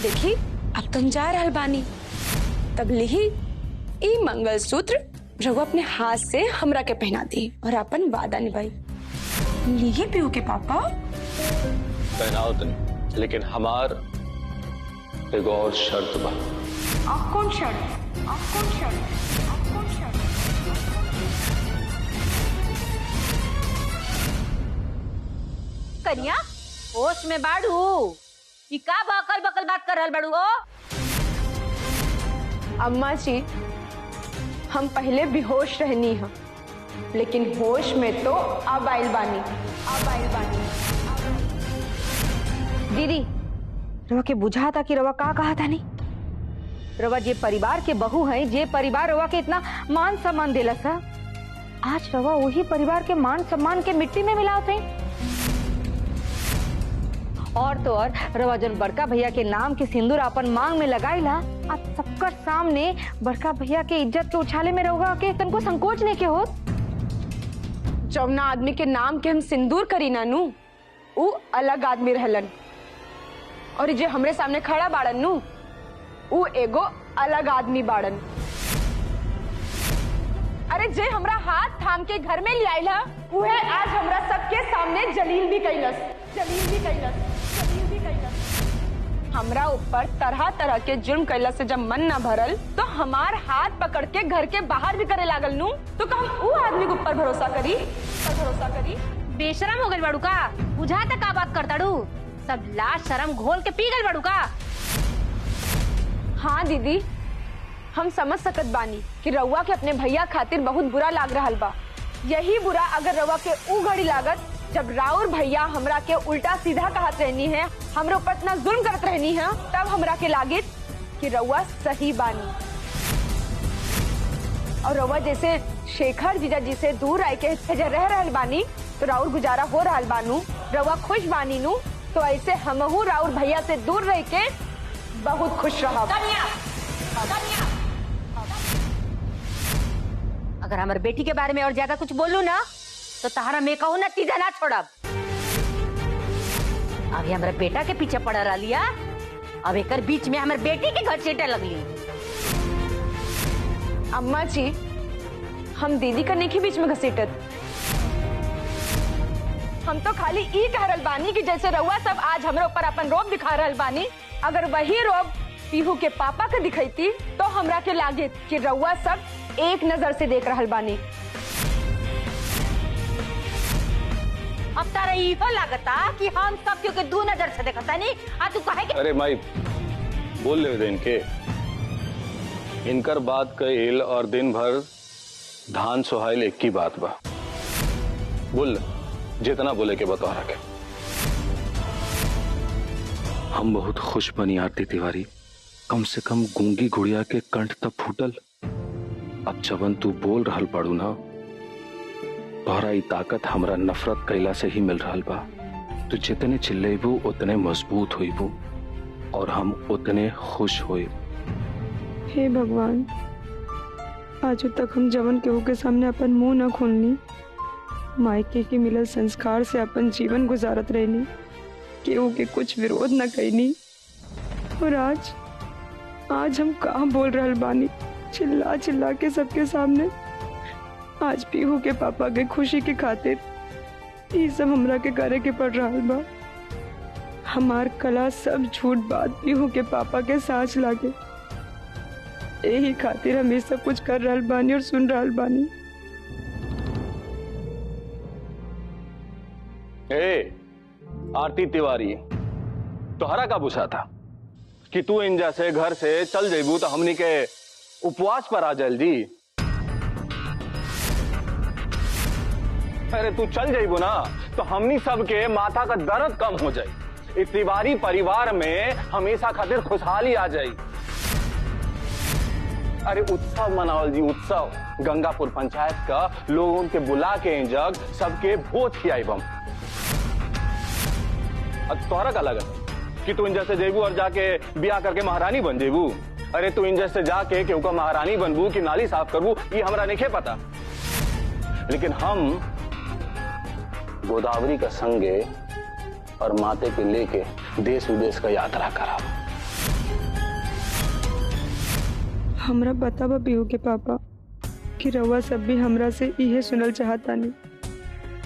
देखी अब तुम जा रहल बानी तब लिही ई मंगलसूत्र रघु अपने हाथ से हमरा के पहना दी और अपन वादा निभाई। लिही पीहू के पापा। पहनाओ तनी, लेकिन हमार एगो और शर्त बा। आप कौन शर्त? आप कौन शर्त? आप कौन शर्त? कन्या होश में बाड़ू कि का बकल बकल बात कर रहल बाड़ू हो? अम्मा जी हम पहले बेहोश रहनी है लेकिन होश में तो अब आइल बानी। अब आइल बानी। दीदी रवा के बुझा था कि रवा का कहा था नहीं? रवा जे परिवार के बहू है, जे परिवार रवा के इतना मान सम्मान दिला सा, आज रवा वही परिवार के मान सम्मान के मिट्टी में मिलाते हैं। और तो और रवा जन बड़का भैया के नाम के सिंदूर अपन मांग में लगाईला, आज सबकर सामने बड़का भैया के इज्जत के उछाले में रहोगा के तनको संकोच नहीं के हो। जौना आदमी के नाम के हम सिंदूर करी नानू वो अलग आदमी रहलन और जे हमरे सामने खड़ा बाड़न नू वो एगो अलग आदमी बाड़न। अरे जे हमरा हाथ थाम के घर में ले आइला उहे आज हमरा सबके सामने जलील भी कैलस। जलील भी कैलस। जलील भी कैलस। हमरा ऊपर तरह तरह के जुर्म कैला से जब मन न भरल तो हमार हाथ पकड़ के घर के बाहर भी करे लागल नू तो हम वो आदमी के ऊपर भरोसा करी? भरोसा करी? बेशरम हो गई बाड़ू का? बुझा तक का बात करता डू? सब लाश शर्म घोल के पी गई बाड़ू का? हाँ दीदी हम समझ सकत बानी कि रउआ के अपने भैया खातिर बहुत बुरा लाग रहा बा। यही बुरा अगर रउआ के ऊ घड़ी लागत जब राउर भैया हमरा के उल्टा सीधा कहत रहनी है, हमरे ऊपर इतना जुल्म करत रहनी है, तब हमरा के लागित कि रउआ सही बानी। और रउआ जैसे शेखर जीजा जी से दूर रह के रह रहल बानी तो राउर गुजारा हो रहल बानू, रउआ खुश बानी नू, तो ऐसे हमहू राउर भैया से दूर रह के बहुत खुश रहा। अगर हमारे बेटी के बारे में और ज्यादा कुछ बोलू ना तो तहारा मैं कहूँ ना तीजा ना छोड़ब। अभी हमारे बेटा के पीछे पड़ा रह लिया, अब एक बीच में हमारे बेटी के घर चेटे लगली। अम्मा जी हम दीदी का नहीं बीच में घसीटत, हम तो खाली ई कह रहल बानी कि जैसे रउआ सब आज हमरे ऊपर अपन रोब दिखा रहल बानी, अगर वही रोब पीहू के पापा के दिखाईती तो हमरा के लागे कि रउआ सब एक नजर से देख रहल बानी। अब तारा इहो लागता कि हम सब क्यों के दो नजर से देखता नहीं? आ तू कहे कि अरे माई बोल ले दे इनके, इनकर बात कइल और दिन भर धान सोहाइल एक की बात बा। बोल जितना बोले के बता रखे। हम बहुत खुश बनी आरती तिवारी, कम से कम गूंगी गुड़िया के कंठ तब फूटल। अब जवन तू बोल रहल पड़ू ना, तोहरा ई ताकत हमरा नफरत कैला से ही मिल रहल बा। तू जितने चिल्लेबू उतने मजबूत होइबू और हम उतने खुश होइब। हे भगवान, आज तक हम जवन केहू के सामने अपन मुंह न खोलनी, मायके के मिलल संस्कार से अपन जीवन गुजारत रहनी, केहू के कुछ विरोध न कैनी, और आज हम कहाँ बोल रहल बानी चिल्ला चिल्ला के सबके सामने। आज पीहू के पापा के खुशी के खातिर ये सब हमरा के करे के पड़ रहा बा। हमार कला सब झूठ बात पीहू के पापा के सांच लागे, यही खातिर हम ये सब कुछ कर रहल बानी और सुन रहल बानी। आरती तिवारी, तोहरा का पूछा था कि तू इन जैसे घर से चल जेबू तो हमनी के उपवास पर आ जाए जी। अरे तू चल जेबू ना तो हमनी सबके माथा का दर्द कम हो जाए, इस तिवारी परिवार में हमेशा खातिर खुशहाली आ जाए। अरे उत्सव मनावल जी, उत्सव। गंगापुर पंचायत का लोगों के बुला के इन जग सबके भोज खियाई बम। तोहरा का लगत कि तू इन जैसे जेबू और जाके ब्याह करके महारानी बन जेबू? अरे तू इन जैसे जाके केहू का महारानी बनबू कि नाली साफ करबू ये हमरा नहीं पता, लेकिन हम गोदावरी का संगे और माते के लेके देश विदेश का यात्रा कराब। हमरा बतावा पीहू के पापा कि रउआ सब भी हमरा से इहे सुनल चाहतानी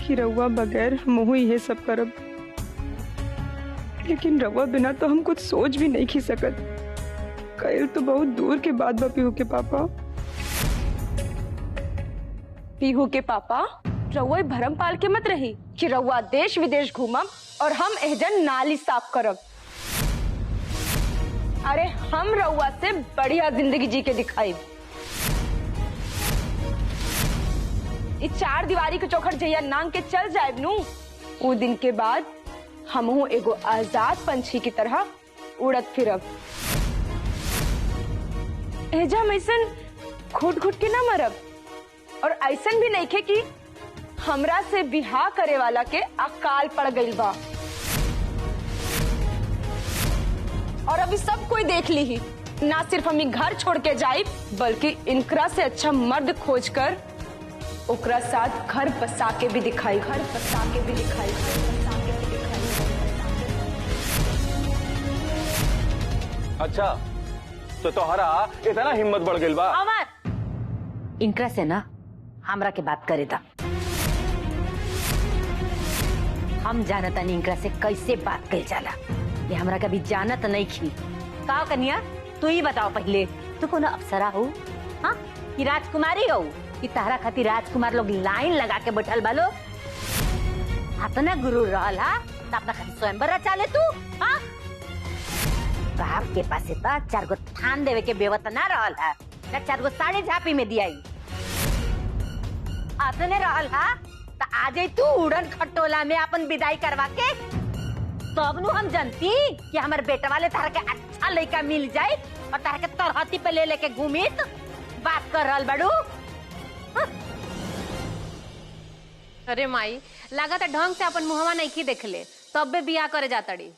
कि रउआ बगैर हमहू इहे सब करब, लेकिन रउआ बिना तो हम कुछ सोच भी नहीं खी सकत। कल तो बहुत दूर के बात बा पीहू के पापा। पीहू के पापा रउआ भरम पाल के मत रही कि रउआ देश विदेश घूमब और हम एहजन नाली साफ करब। अरे हम रउआ से बढ़िया जिंदगी जी के दिखाई। इस 4 दीवारी के चौखट जैया नांग के चल जाए नू, वो दिन के बाद हमहू एगो आजाद पंछी की तरह उड़त फिरब। एजा हम ऐसन घुट घुट के ना मरब, और ऐसन भी नहीं खे कि हमरा से बिहार करे वाला के अकाल पड़ गई बा। और अभी सब कोई देख ली ही, ना सिर्फ हम घर छोड़ के जाए बल्कि इनकरा से अच्छा मर्द खोज कर ओकरा साथ घर बसा के भी दिखाई, घर बसा के भी दिखाई, घर बसा के भी दिखाई। अच्छा तो तोहरा इतना हिम्मत बढ़ गई बा? अमर इनकरा से ना हमरा के बात करे था। हम जानता नहीं इनकरा से कैसे बात कर जाला, ये हमरा कभी जानत नहीं खी। का कन्या तू ही बताओ पहले, तू कोनो अप्सरा हो हाँ कि राजकुमारी हो कि तारा खातिर राजकुमार लोग लाइन लगा के बैठल बालो? अपना गुरु रहल हा तो अपना खातिर स्वयंवर रचा ले तू। हाँ बाप के पास इतना 4 गो थान देवे के बेवत ना रहल हा, 4 गो साड़ी झापी में दियाई अपने रहल हा तो आ जाई तू उड़न खटोला में अपन विदाई करवा के। तब नु हम जानती कि हमारे बेटा वाले तारा के अच्छा लड़का मिल जाए और तारा के तरहती पे ले लेके घूमित बात कर रहल बड़ू। अरे माई लगा था ढंग से अपन मुहवा नहीं की देख ले तब भी बिया करे जातड़ी।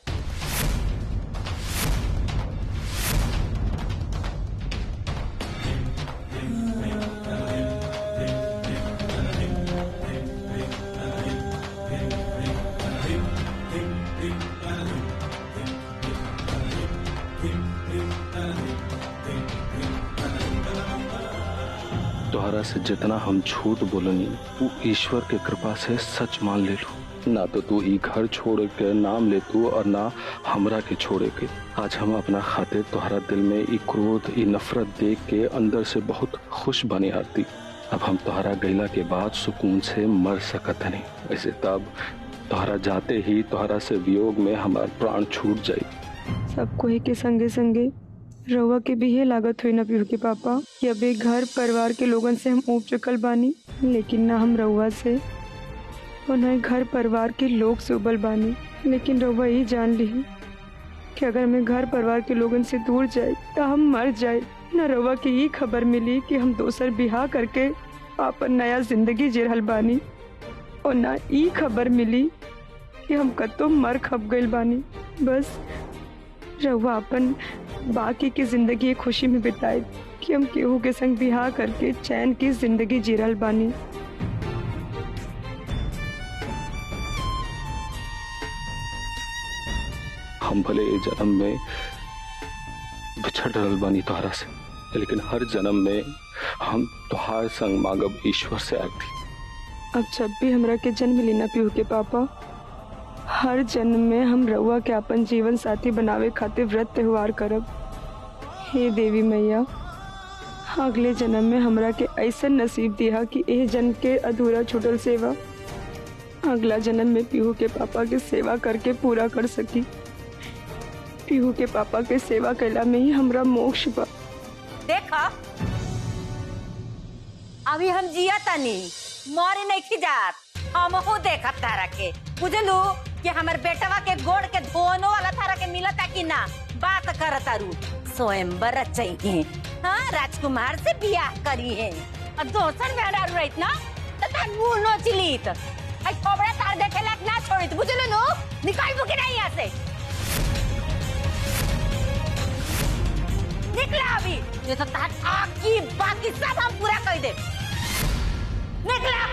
तोहरा से जितना हम झूठ बोलनी वो ईश्वर के कृपा से सच मान ले लू। ना तो तू ई घर छोड़ के नाम ले तू और ना हमरा के छोड़े के। आज हम अपना खातिर तोहरा दिल में ई क्रोध ई नफरत देख के अंदर से बहुत खुश बनी आरती। अब हम तोहरा गैला के बाद सुकून से मर सकत नहीं, ऐसे तब तोहरा जाते ही तोहरा से वियोग में हमार प्राण छूट जाये। सब कोई के संगे संगे रउआ के भी ये लागत हुई ना पीहू के पापा कि अबे घर परिवार के लोगन से हम ऊब चुकल बानी, लेकिन ना हम रउआ से और ना ही घर परिवार के लोग से उबल बानी। लेकिन रउआ ये जान ली कि अगर मैं घर परिवार के लोगन से दूर जाए तो हम मर जाए। ना रउआ की ये खबर मिली कि हम दोसर बिहार करके अपन नया जिंदगी जी रहल बानी, और ना ये खबर मिली कि हम कतो मर खप गइल बानी। बस रउआ अपन बाकी की जिंदगी खुशी में बिताए कि हम केहू के संग बिहार करके चैन की जिंदगी जी रहल बानी। हम भले ये जन्म में बिछड़ रहल बानी तोहरा से, लेकिन हर जन्म में हम तोहार संग मांगब ईश्वर से आरती। अब जब भी हमरा के जन्म लेना पीहू के पापा, हर जन्म में हम रउआ के अपन जीवन साथी बनावे खातिर व्रत त्योहार करब। हे देवी मैया, अगले जन्म में हमरा के ऐसा नसीब दिया कि एह जन्म के अधूरा छूटल सेवा अगला जन्म में पीहू के पापा के सेवा करके पूरा कर सकी। पीहू के पापा के सेवा कैला में ही हमरा मोक्ष बा। देखा अभी हम जिया तनी मोरी नहीं खिजात, हम हो देखा तारा के बुझलू कि हमार बेटवा के गोड़ के धोनो वाला तारा के मिलता कि ना बात करता रू। स्वयंवर चाहिए हाँ राजकुमार से बियाह करी है और दोसर मेहरारू रहित ना तो तार मुंह नोचलीत आई खोबड़ा तार देखे लायक ना छोड़ित बुझलू नु। निकाल बुके नहीं यहाँ से निकला अभी, ये तो तार आकी बाकी सब हम पूरा कर दे। निकला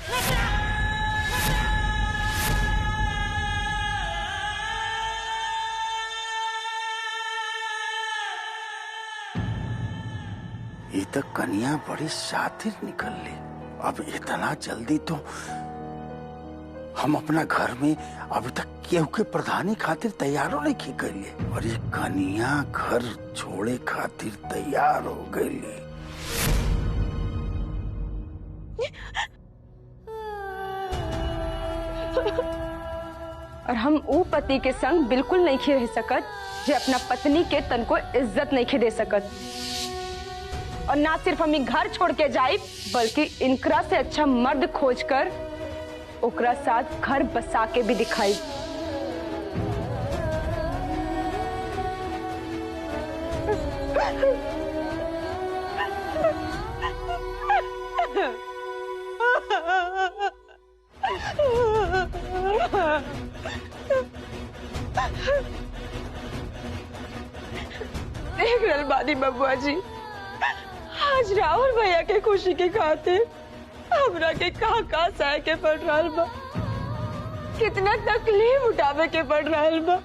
निकला तक कन्या बड़ी शातिर निकल ली। अब इतना जल्दी तो हम अपना घर में अभी तक केहू के प्रधानी खातिर तैयारों नहीं की गई, और ये कन्या घर छोड़े खातिर तैयार हो गई। और हम ऊ पति के संग बिल्कुल नहीं रह सकत जो अपना पत्नी के तन को इज्जत नहीं दे सकत। और ना सिर्फ हम घर छोड़ के जाए बल्कि इनकरा से अच्छा मर्द खोज कर ओकरा साथ घर बसा के भी दिखाई। देख रहे बानी बबुआ जी, आज राहुल भैया के खुशी के खातिर हमरा के कहा सह के पड़ रहा बा, कितना तकलीफ उठावे के पड़ रहा बा।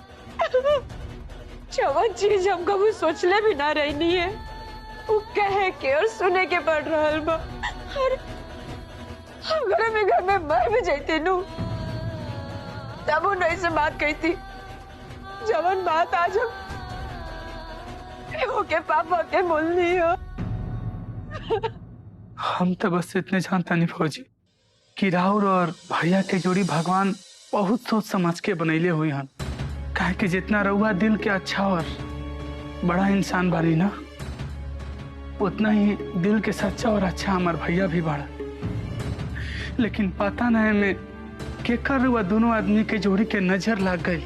जवन चीज हम कभी सोचले भी ना रहनी है वो कहे के और सुने के पड़ रहा बा। और अगर मैं घर में मर भी जाती नू तब वो नहीं से बात कहती, जवन बात आज हम के पापा के बोलनी है। हम तो बस इतने जानता नहीं फौजी कि राहुल और भैया के जोड़ी भगवान बहुत सोच समझ के बनैले हुई हन। काहे कि जितना रहुआ दिल के अच्छा और बड़ा इंसान बारी ना, उतना ही दिल के सच्चा और अच्छा हमार भैया भी बड़ा। लेकिन पता नहीं में केकर रहुआ दोनों आदमी के जोड़ी के नजर लग गई।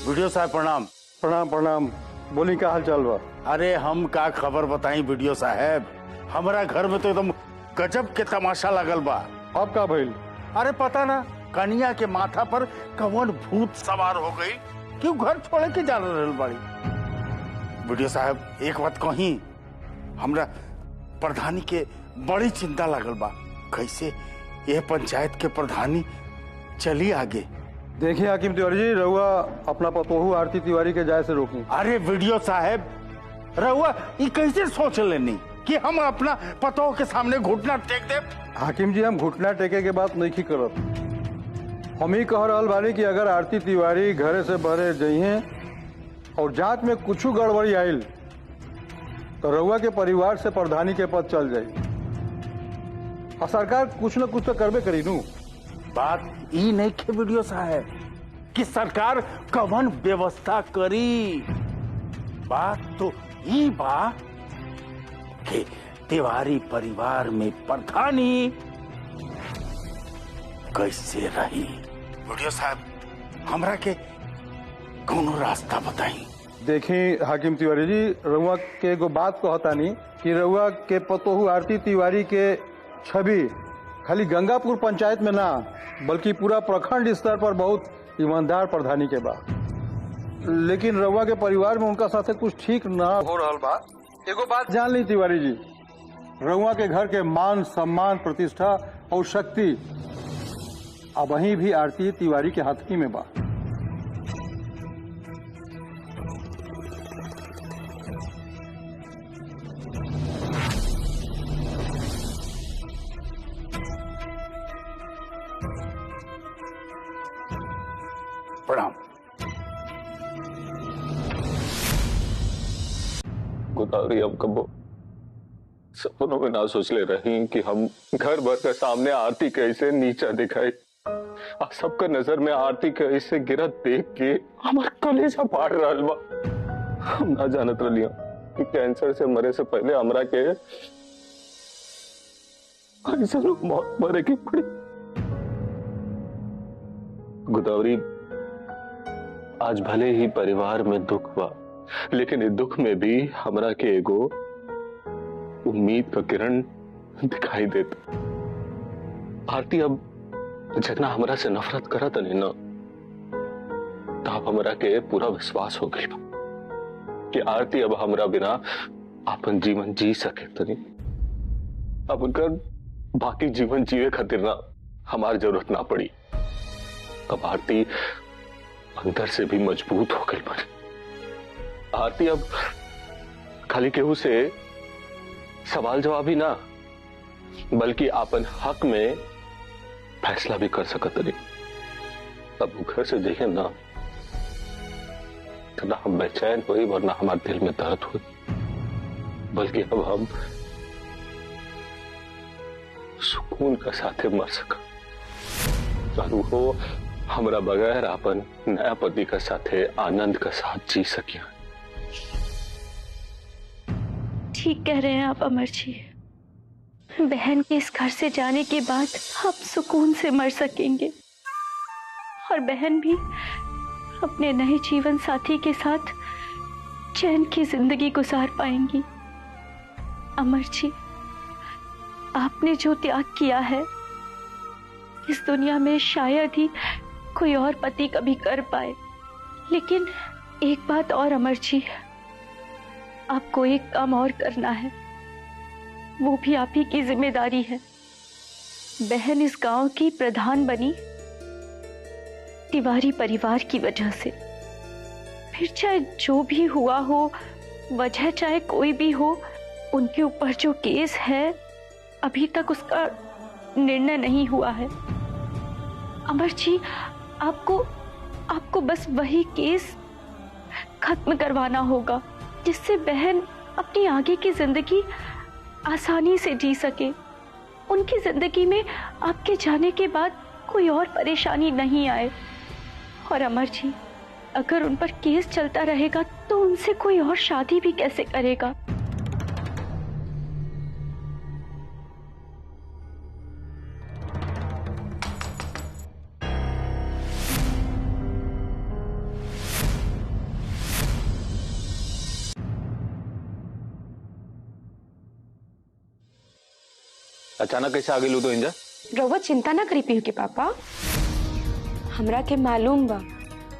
वीडियो साहब प्रणाम। प्रणाम प्रणाम। बोली का हाल चाल बा? अरे हम का खबर बताई वीडियो साहब, हमारा घर में तो एकदम गजब के तमाशा लगल बा। अब का भइल? अरे पता ना कन्या के माथा पर कौन भूत सवार हो गई, क्यों घर छोड़े के जा रहल बाड़ी। वीडियो साहब एक बात कही, हमरा प्रधानी के बड़ी चिंता लगल बा, कैसे यह पंचायत के प्रधानी चली आगे। देखिए हाकिम तिवारी जी, रहुआ अपना पतोहू आरती तिवारी के जाय से रोकी। अरे वीडियो साहब रहुआ ये कैसे सोच लेनी कि हम अपना पतोह के सामने घुटना टेक दे। हाकिम जी, हम घुटना टेके के बात नहीं की करत। हम ही कह रहल बानी कि अगर आरती तिवारी घरे से बहरे जइहे और जांच में कुछ गड़बड़ी आयल तो रहुआ के परिवार से प्रधानी के पद चल जाये, और सरकार कुछ न कुछ तो करबे करी नू। बात ई नहीं के वीडियो साहब कि सरकार कवन व्यवस्था करी, बात तो ई बा कि तिवारी परिवार में प्रधानी कैसे रही। वीडियो साहब हमरा के कोनो रास्ता बताई। देखिए हाकिम तिवारी जी, रहुआ के एगो बात कहतानी कि रहुआ के पतोहू आरती तिवारी के छवि खाली गंगापुर पंचायत में ना बल्कि पूरा प्रखंड स्तर पर बहुत ईमानदार प्रधानी के बा। लेकिन रहुआ के परिवार में उनका साथे कुछ ठीक ना हो रहा बा। एगो बात जान ली तिवारी जी, रहुआ के घर के मान सम्मान प्रतिष्ठा और शक्ति अब वहीं भी आरती तिवारी के हाथ ही में बा। प्रणाम। गोदावरी हम कबो सपनों में ना सोच ले रही कि हम घर भर के सामने आरती कैसे नीचा दिखाई, और सबका नजर में आरती कैसे गिरत देख के हमार कलेजा फाड़ रहा बा। हम ना जानत रहिया कि कैंसर से मरे से पहले हमरा के ऐसा मौत मरे की पड़ी। गोदावरी, आज भले ही परिवार में दुख बा, लेकिन इस दुख में भी हमरा के एगो उम्मीद का किरण दिखाई देता। आरती अब जितना हमरा से नफरत करत नहीं ना, तब हमरा के पूरा विश्वास हो गई कि आरती अब हमरा बिना अपन जीवन जी सके तनी। अब उनका बाकी जीवन जीवे खातिर ना हमारी जरूरत ना पड़ी। अब आरती अंदर से भी मजबूत हो गई बनी। आरती अब खाली केहू से सवाल जवाब ही ना बल्कि अपन हक में फैसला भी कर सकत नहीं। अब वो घर से देखे ना तो ना हम बेचैन हुई वरना हमारे दिल में दर्द हुई, बल्कि अब हम सुकून का साथे मर सका और वो हमरा बगैर अपन नया पति का साथे आनंद का साथ जी सकिया। ठीक कह रहे हैं आप अमर जी। बहन के इस घर से जाने के बाद हम सुकून से मर सकेंगे और बहन भी अपने नए जीवन साथी के साथ चैन की जिंदगी गुजार पाएंगी। अमर जी, आपने जो त्याग किया है इस दुनिया में शायद ही कोई और पति कभी कर पाए। लेकिन एक बात और अमर जी, आपको एक काम और करना है, वो भी आप ही की जिम्मेदारी है। बहन इस गांव की प्रधान बनी तिवारी परिवार की वजह से। फिर चाहे जो भी हुआ हो, वजह चाहे कोई भी हो, उनके ऊपर जो केस है अभी तक उसका निर्णय नहीं हुआ है। अमर जी, आपको बस वही केस खत्म करवाना होगा जिससे बहन अपनी आगे की जिंदगी आसानी से जी सके। उनकी जिंदगी में आपके जाने के बाद कोई और परेशानी नहीं आए। और अमर जी, अगर उन पर केस चलता रहेगा तो उनसे कोई और शादी भी कैसे करेगा? अचानक कैसे आ गई तो इंजा? रउआ चिंता ना करी पीहू के पापा। हमरा के मालूम बा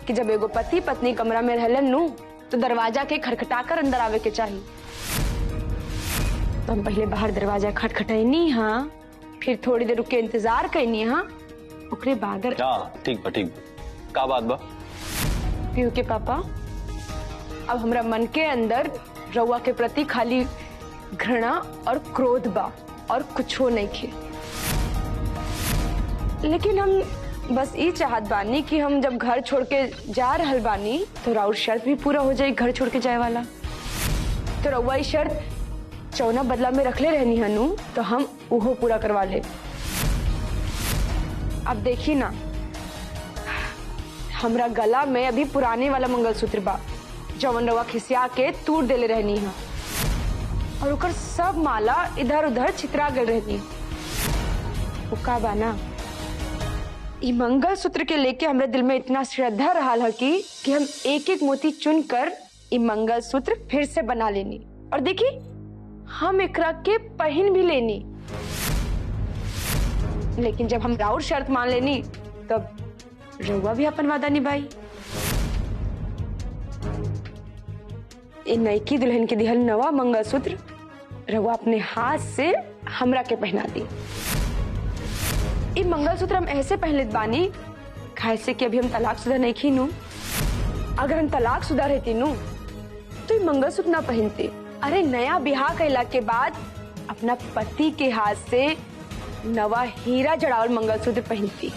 कि जब एगो पति पत्नी कमरा में रहलन नु तो दरवाजा के खटखटाकर अंदर आवे के चाहिए। तो हम पहले बाहर दरवाजा खटखटाइनी, हाँ, फिर थोड़ी देर रुक के इंतजार करनी, हाँ, ओकरे बाद ठीक बा। का बात बा? पीहू के पापा, अब हमरा मन के अंदर रउआ के प्रति खाली घृणा और क्रोध बा और कुछ हो नहीं खे। लेकिन हम बस ये चाहत बानी कि हम जब घर छोड़ के जा रहल बानी तो राउर शर्त भी पूरा हो जाए घर छोड़ के जाए वाला। तो रउआ ये शर्त चौना बदला में रखले रहनी हनु, तो हम उहो पूरा करवा ले। अब देखी ना, हमरा गला में अभी पुराने वाला मंगलसूत्र बा जवन रउआ खिसिया के तूड़ देले रहनी है और ओकर सब माला इधर उधर छितरा गल रहनी। वो का बाना, ई मंगलसूत्र के लेके हमरे दिल में इतना श्रद्धा रहा है कि हम एक एक मोती चुन कर ई मंगलसूत्र फिर से बना लेनी। और देखी, हम एकरा के पहन भी लेनी। लेकिन जब हम राउर शर्त मान लेनी तब रउआ भी अपन वादा निभाई। ई नईकी दुल्हन के दिहल नवा मंगलसूत्र रउआ अपने हाथ से हमरा के पहना दी। ई मंगलसूत्र हम ऐसे पहले बानी कैसे कि अभी हम तलाकशुदा नहीं खीनू। अगर हम तलाकशुदा रहती नू तो ये मंगलसूत्र ना पहनते। अरे नया ब्याह कैला के बाद अपना पति के हाथ से नवा हीरा जड़ावल मंगलसूत्र पहनती।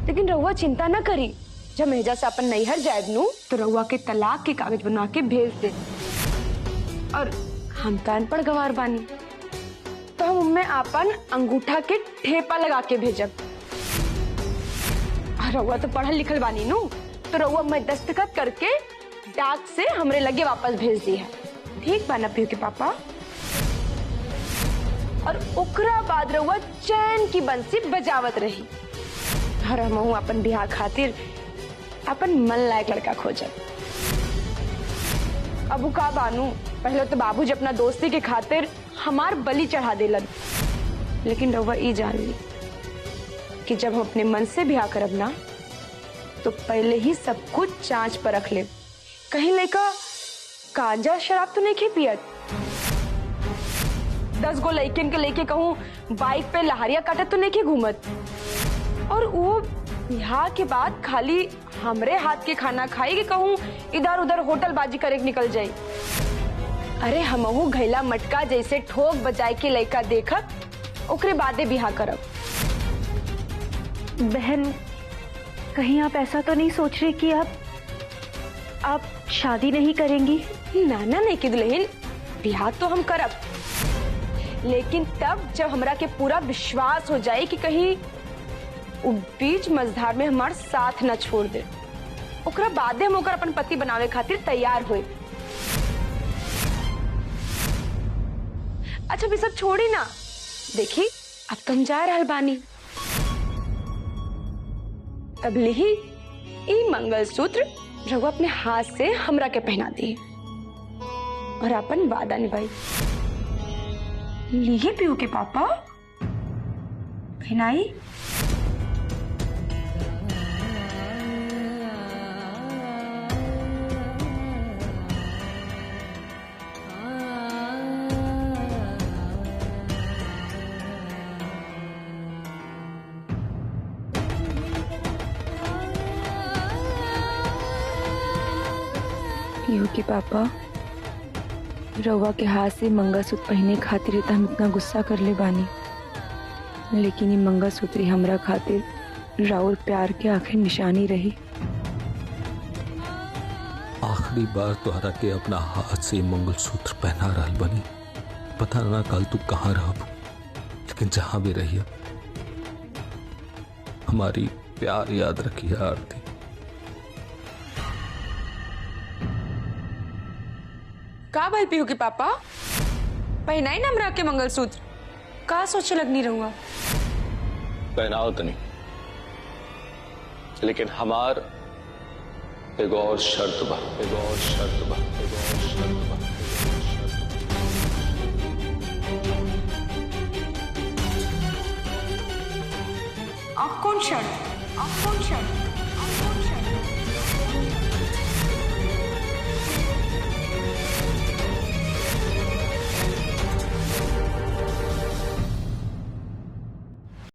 लेकिन रउआ चिंता ना करी, जब मेजा से अपन नैहर जाए नू तो रउआ के तलाक के कागज बना के भेज दे। और हम तो अनपढ़ गंवार बानी तो हम उनमें अपन अंगूठा के ठेपा लगा के भेजब। रउआ तो पढ़ल लिखल बानी नू, तो रउआ मैं दस्तखत करके डाक से हमरे लगे वापस भेज दी है। ठीक बा ना पीहू के पापा? और ओकरा बाद रउआ चैन की बंसी बजावत रही। और हम अपन बिहार खातिर अपन मन लायक लड़का खोजब। अब का बानू, पहले तो बाबूजी अपना दोस्ती के खातिर हमार बलि चढ़ा देलन। लेकिन रउआ ई जान ली कि जब हम अपने मन से ब्याह करब ना तो पहले ही सब कुछ जांच पर रख ले। कहीं लड़का गांजा शराब तो नहीं पियत। 10 गो लड़किन के लेके कहूँ बाइक पे लहरिया काटत तो नहीं घूमत। और वो यहाँ के बाद खाली हमरे हाथ के खाना खाई कि कहूँ इधर उधर होटल बाजी करे के निकल जाई। अरे हमहू घैला मटका जैसे ठोक बजाए के लड़का देखब ओकरे बादे बिहा करब। बहन, कहीं आप ऐसा तो नहीं सोच रही कि आप शादी नहीं करेंगी? नाना नहीं की दुल्हन, बिहा तो हम करब, लेकिन तब जब हमरा के पूरा विश्वास हो जाए कि कहीं उ बीच मझधार में हमार साथ न छोड़ दे, ओकरा बादे हम ओकर अपन पति बनावे खातिर तैयार हुए। अच्छा भी सब छोड़ी ना, देखी अब तुम जा रहल बानी, तब लिही ई मंगलसूत्र रघु अपने हाथ से हमरा के पहना दी और अपन वादा निभाई। लिही पीयू के पापा, पहनाई। पीयू के पापा, रवा के हाथ से मंगलसूत्र पहने खातिर तो हम इतना गुस्सा कर ले बानी, लेकिन ये मंगलसूत्र ही हमरा खातिर राउर प्यार के आखिर निशानी रही। आखिरी बार तोहरा के अपना हाथ से मंगलसूत्र पहना रहल बनी। पता ना कल तू कहाँ रहब, लेकिन जहां भी रहिए हमारी प्यार याद रखिए आरती। का भाई पीयू के पापा, पहनाई ना हमरा के मंगलसूत्र, का सोचे लगनी रहूंगा। पहनाओ तो नहीं, लेकिन हमार एगो और शर्त बा, एगो और शर्त बा, एगो और शर्त बा। आप कौन शर्त? आप कौन शर्त?